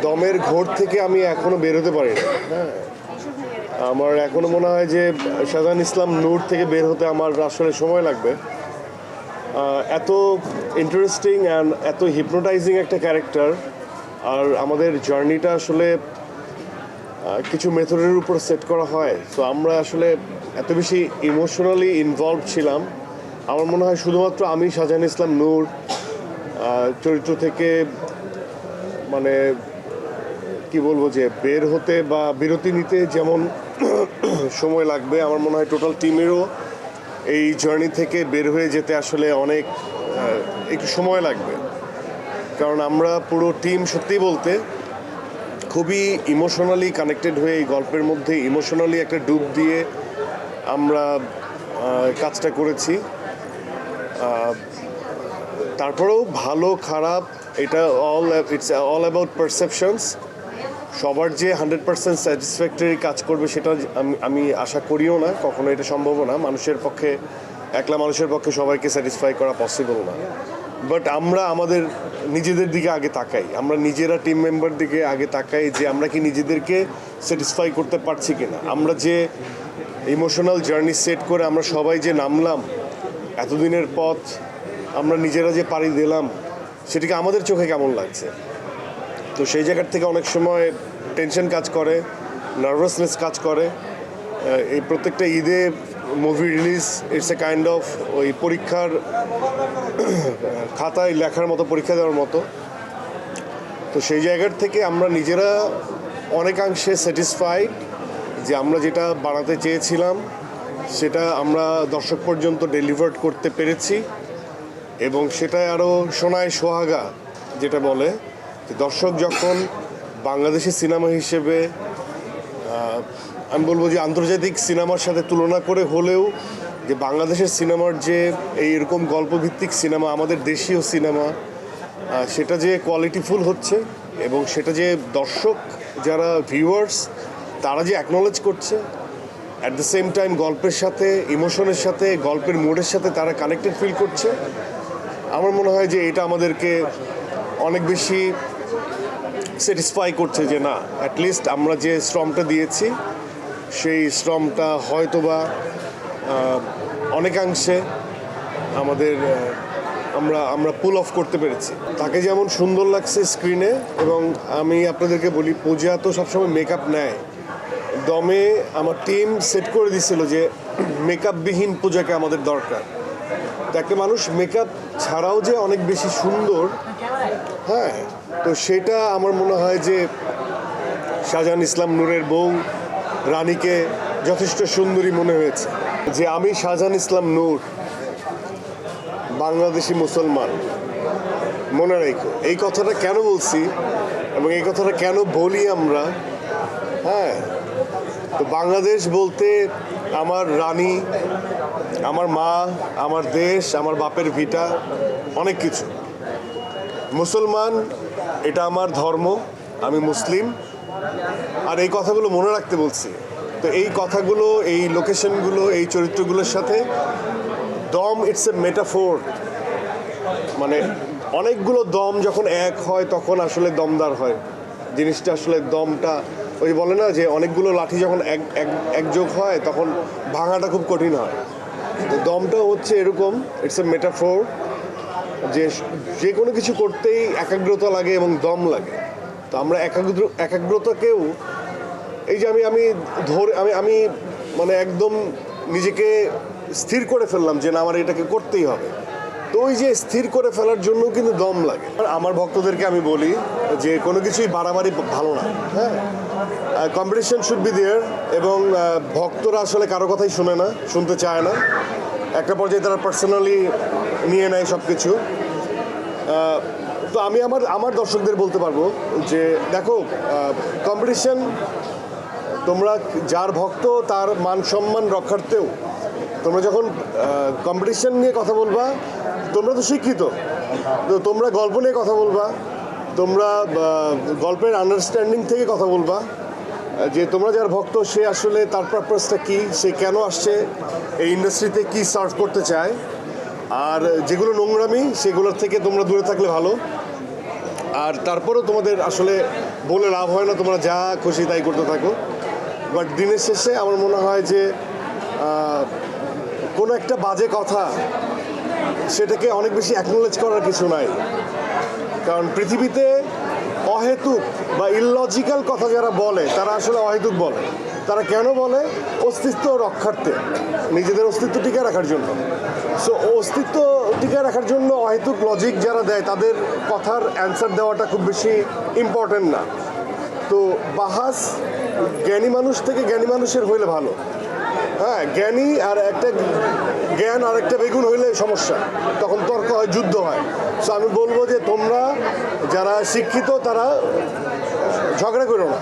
দমের ঘোর থেকে আমি এখনো বের হতে পারি না। হ্যাঁ, আমার এখনো মনে হয় যে শাহজাহান ইসলাম নূর থেকে বের হতে আমার আসলে সময় লাগবে। এত ইন্টারেস্টিং অ্যান্ড এত হিপনোটাইজিং একটা ক্যারেক্টার, আর আমাদের জার্নিটা আসলে কিছু মেথডের উপর সেট করা হয়। সো আমরা আসলে এত বেশি ইমোশনালি ইনভলভ ছিলাম। আমার মনে হয় শুধুমাত্র আমি শাহজাহান ইসলাম নূর চরিত্র থেকে মানে কি বলবো যে বের হতে বা বিরতি নিতে যেমন সময় লাগবে, আমার মনে হয় টোটাল টিমেরও এই জার্নি থেকে বের হয়ে যেতে আসলে অনেক একটু সময় লাগবে। কারণ আমরা পুরো টিম সত্যি বলতে খুবই ইমোশনালি কানেক্টেড হয়ে এই গল্পের মধ্যে ইমোশনালি একটা ডুব দিয়ে আমরা কাজটা করেছি। তারপরেও ভালো খারাপ এটা ইটস অল অ্যাবাউট পারসেপশনস। সবার যে 100% স্যাটিসফ্যাক্টরি কাজ করবে সেটা আমি আশা করিও না, কখনো এটা সম্ভবও না। একলা মানুষের পক্ষে সবাইকে স্যাটিসফাই করা পসিবল না। বাট আমরা আমাদের নিজেদের দিকে আগে তাকাই, আমরা নিজেরা টিম মেম্বার দিকে আগে তাকাই যে আমরা কি নিজেদেরকে স্যাটিসফাই করতে পারছি কিনা। আমরা যে ইমোশনাল জার্নি সেট করে আমরা সবাই যে নামলাম, এতদিনের পথ আমরা নিজেরা যে পাড়ি দিলাম, সেটাকে আমাদের চোখে কেমন লাগছে। তো সেই জায়গার থেকে অনেক সময় টেনশন কাজ করে, নার্ভাসনেস কাজ করে। এই প্রত্যেকটা ঈদে movie release it's a kind of ওই পরীক্ষার খাতায় লেখার মতো, পরীক্ষা দেওয়ার মতো। তো সেই জায়গার থেকে আমরা নিজেরা অনেকাংশে স্যাটিসফাইড যে আমরা যেটা বানাতে চেয়েছিলাম সেটা আমরা দর্শক পর্যন্ত ডেলিভার্ড করতে পেরেছি। এবং সেটাই আরও সোনায় সোহাগা যেটা বলে, যে দর্শক যখন বাংলাদেশি সিনেমা হিসেবে আমি বলবো যে আন্তর্জাতিক সিনেমার সাথে তুলনা করে হলেও যে বাংলাদেশের সিনেমার যে এইরকম গল্পভিত্তিক সিনেমা, আমাদের দেশীয় সিনেমা, সেটা যে কোয়ালিটিফুল হচ্ছে এবং সেটা যে দর্শক যারা ভিউয়ার্স তারা যে অ্যাকনোলেজ করছে, অ্যাট দ্য সেম টাইম গল্পের সাথে, ইমোশনের সাথে, গল্পের মুডের সাথে তারা কানেক্টেড ফিল করছে, আমার মনে হয় যে এটা আমাদেরকে অনেক বেশি স্যাটিসফাই করছে যে না, অ্যাটলিস্ট আমরা যে শ্রমটা দিয়েছি সেই শ্রমটা হয়তোবা অনেকাংশে আমাদের আমরা পুল অফ করতে পেরেছি। তাকে যেমন সুন্দর লাগছে স্ক্রিনে, এবং আমি আপনাদেরকে বলি পূজা তো সবসময় মেকআপ নেয়। দমে আমার টিম সেট করে দিছিল যে মেকআপবিহীন পূজাকে আমাদের দরকার। তো একটা মানুষ মেকআপ ছাড়াও যে অনেক বেশি সুন্দর, হ্যাঁ, তো সেটা আমার মনে হয় যে শাহজাহান ইসলাম নূরের বউ রানীকে যথেষ্ট সুন্দরী মনে হয়েছে। যে আমি শাহজাহান ইসলাম নূর বাংলাদেশি মুসলমান, মনে রেখো এই কথাটা কেন বলছি এবং এই কথাটা কেন বলি আমরা। হ্যাঁ, তো বাংলাদেশ বলতে আমার রানী, আমার মা, আমার দেশ, আমার বাপের ভিটা, অনেক কিছু। মুসলমান এটা আমার ধর্ম, আমি মুসলিম, আর এই কথাগুলো মনে রাখতে বলছি। তো এই কথাগুলো, এই লোকেশনগুলো, এই চরিত্রগুলোর সাথে দম ইটস এ মেটাফোর। মানে অনেকগুলো দম যখন এক হয় তখন আসলে দমদার হয় জিনিসটা। আসলে দমটা ওই বলে না যে অনেকগুলো লাঠি যখন একযোগ হয় তখন ভাঙাটা খুব কঠিন হয়। তো দমটা হচ্ছে এরকম, ইটস এ মেটাফোর, যে কোনো কিছু করতেই একাগ্রতা লাগে এবং দম লাগে। তো আমরা একাগ্রতাকেও এই যে আমি মানে একদম নিজেকে স্থির করে ফেললাম যে না, আমার এটাকে করতেই হবে। তো ওই যে স্থির করে ফেলার জন্য কিন্তু দম লাগে। আমার ভক্তদেরকে আমি বলি যে কোনো কিছুই বাড়াবাড়ি ভালো না। হ্যাঁ, কম্পিটিশন শুড বি দেয়ার, এবং ভক্তরা আসলে কারো কথাই শুনে না, শুনতে চায় না। একটা পর্যায়ে তারা পার্সোনালি নিয়ে নেয় সব কিছু। তো আমি আমার দর্শকদের বলতে পারবো যে দেখো, কম্পিটিশন, তোমরা যার ভক্ত তার মান সম্মান রক্ষার্থেও তোমরা যখন কম্পিটিশন নিয়ে কথা বলবা, তোমরা তো শিক্ষিত, তো তোমরা গল্প নিয়ে কথা বলবা, তোমরা গল্পের আন্ডারস্ট্যান্ডিং থেকে কথা বলবা, যে তোমরা যার ভক্ত সে আসলে তার পারপাসটা কী, সে কেন আসছে এই ইন্ডাস্ট্রিতে, কী সার্ভ করতে চায়। আর যেগুলো নোংরামি সেগুলোর থেকে তোমরা দূরে থাকলে ভালো। আর তারপরেও তোমাদের আসলে বলে লাভ হয় না, তোমরা যা খুশি তাই করতে থাকো। বাট দিনের শেষে আমার মনে হয় যে কোনো একটা বাজে কথা সেটাকে অনেক বেশি অ্যাকনোলেজ করার কিছু নাই। কারণ পৃথিবীতে অহেতুক বা ইললজিক্যাল কথা যারা বলে তারা আসলে অহেতুক বলে। তারা কেন বলে? অস্তিত্ব রক্ষার্থে, নিজেদের অস্তিত্ব টিকে রাখার জন্য। সো অস্তিত্ব টিকে রাখার জন্য অহেতুক লজিক যারা দেয় তাদের কথার অ্যান্সার দেওয়াটা খুব বেশি ইম্পর্টেন্ট না। তো বাহাস জ্ঞানী মানুষ থেকে জ্ঞানী মানুষের হইলে ভালো। হ্যাঁ, জ্ঞানী আর একটা জ্ঞান আর একটা বেগুন হইলে সমস্যা, তখন তর্ক হয়, যুদ্ধ হয়। সো আমি বলবো যে তোমরা যারা শিক্ষিত তারা ঝগড়া করো না।